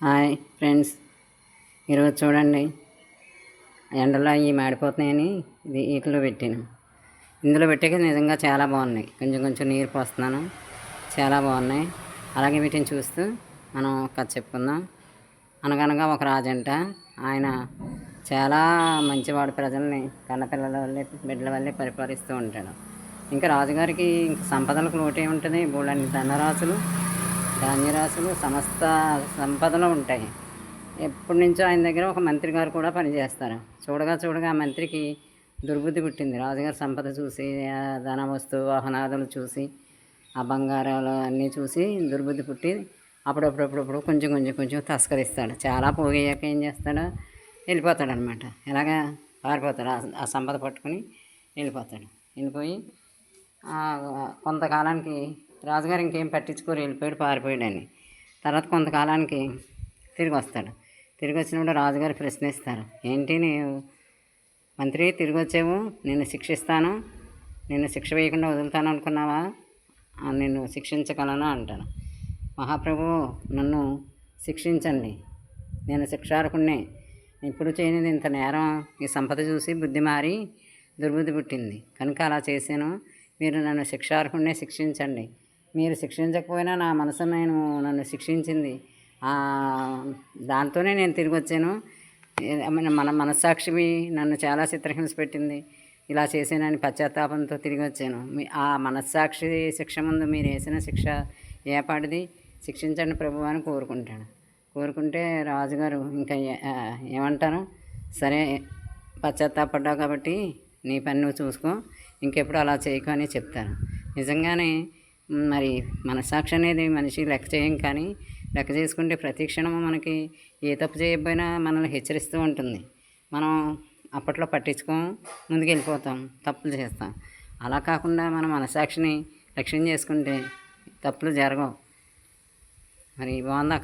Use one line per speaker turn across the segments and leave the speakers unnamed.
Hi friends, ఈరోజు చూడండి ఎండలో అవి మాడిపోతున్నాయని వీటిలో పెట్టాను. ఇందులో పెట్టాక నిజంగా చాలా బాగున్నాయి. కొంచెం కొంచెం నీరు పోస్తున్నాను, చాలా బాగున్నాయి. అలాగే వీటిని చూస్తూ మనం కథ చెప్పుకుందాం. అనగనగా ఒక రాజంట, ఆయన చాలా మంచివాడు, ప్రజల్ని కన్నపిల్లల వల్లే బిడ్డల వల్లే పరిపాలిస్తూ ఉంటాడు. ఇంకా రాజుగారికి ఇంకా సంపదలకు లోటే ఉంటుంది. బోళ్ళని ధనరాశులు, ధాన్యరాశులు, సమస్త సంపదలు ఉంటాయి. ఎప్పటి నుంచో ఆయన దగ్గర ఒక మంత్రి గారు కూడా పనిచేస్తారు. చూడగా చూడగా ఆ మంత్రికి దుర్బుద్ధి పుట్టింది. రాజుగారి సంపద చూసి, ధన వస్తు వాహనాదులు చూసి, ఆ బంగారాలు అన్నీ చూసి దుర్బుద్ధి పుట్టి అప్పుడప్పుడు కొంచెం కొంచెం కొంచెం తస్కరిస్తాడు. చాలా పోగయ్యాక ఏం చేస్తాడో వెళ్ళిపోతాడు అనమాట. ఇలాగా పారిపోతాడు. ఆ సంపద పట్టుకుని వెళ్ళిపోయి కొంతకాలానికి రాజుగారు ఇంకేం పట్టించుకోరు, వెళ్ళిపోయాడు, పారిపోయాడని. తర్వాత కొంతకాలానికి తిరిగి వస్తాడు. తిరిగి వచ్చినప్పుడు రాజుగారు ప్రశ్నిస్తారు, ఏంటి నీవు మంత్రి తిరిగి వచ్చావు, నిన్ను శిక్షిస్తాను, నిన్ను శిక్ష వేయకుండా వదులుతాను అనుకున్నావా, నిన్ను శిక్షించగలను అంటాను. మహాప్రభు నన్ను శిక్షించండి, నేను శిక్షార్హుణ్ణే, ఇప్పుడు చేయనిది ఇంత నేరం, ఈ సంపద చూసి బుద్ధి మారి దుర్బుద్ధి పుట్టింది కనుక అలా చేశాను, మీరు నన్ను శిక్షార్హుణ్ణే, శిక్షించండి. మీరు శిక్షించకపోయినా నా మనసు నన్ను శిక్షించింది, దాంతోనే నేను తిరిగి వచ్చాను. మన మనస్సాక్షి నన్ను చాలా చిత్రహింస పెట్టింది, ఇలా చేసానని పశ్చాత్తాపంతో తిరిగి వచ్చాను. ఆ మనస్సాక్షి శిక్ష ముందు మీరు వేసిన శిక్ష ఏపాటిది, శిక్షించండి ప్రభు అని కోరుకుంటే రాజుగారు ఇంకా ఏమంటారు, సరే పశ్చాత్తాపడ్డావు కాబట్టి నీ పని నువ్వు చూసుకో, ఇంకెప్పుడు అలా చేయకు అని చెప్తారు. నిజంగానే మరి మనస్సాక్షి అనేది మనిషి లెక్క చేయం, కానీ లెక్క చేసుకుంటే ప్రతి క్షణము మనకి ఏ తప్పు చేయకపోయినా మనల్ని హెచ్చరిస్తూ ఉంటుంది. మనం అప్పట్లో పట్టించుకోం, ముందుకు వెళ్ళిపోతాం, తప్పులు చేస్తాం. అలా కాకుండా మన మనస్సాక్షిని లక్ష్యం చేసుకుంటే తప్పులు జరగవు. మరి బాగుందా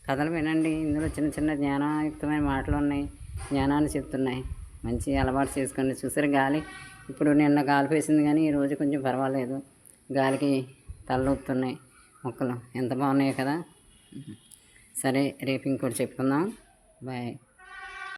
కథలు వినండి. ఇందులో చిన్న చిన్న జ్ఞానయుక్తమైన మాటలు ఉన్నాయి, జ్ఞానాన్ని చెప్తున్నాయి. మంచి అలవాటు చేసుకోండి. చూసారు గాలి, ఇప్పుడు నిన్న గాలి వేసింది కానీ ఈరోజు కొంచెం పర్వాలేదు, గాలికి తలనొప్పుతున్నాయి మొక్కలు, ఎంత బాగున్నాయో కదా. సరే, రేపు ఇంకోటి చెప్పుకుందాం. బాయ్.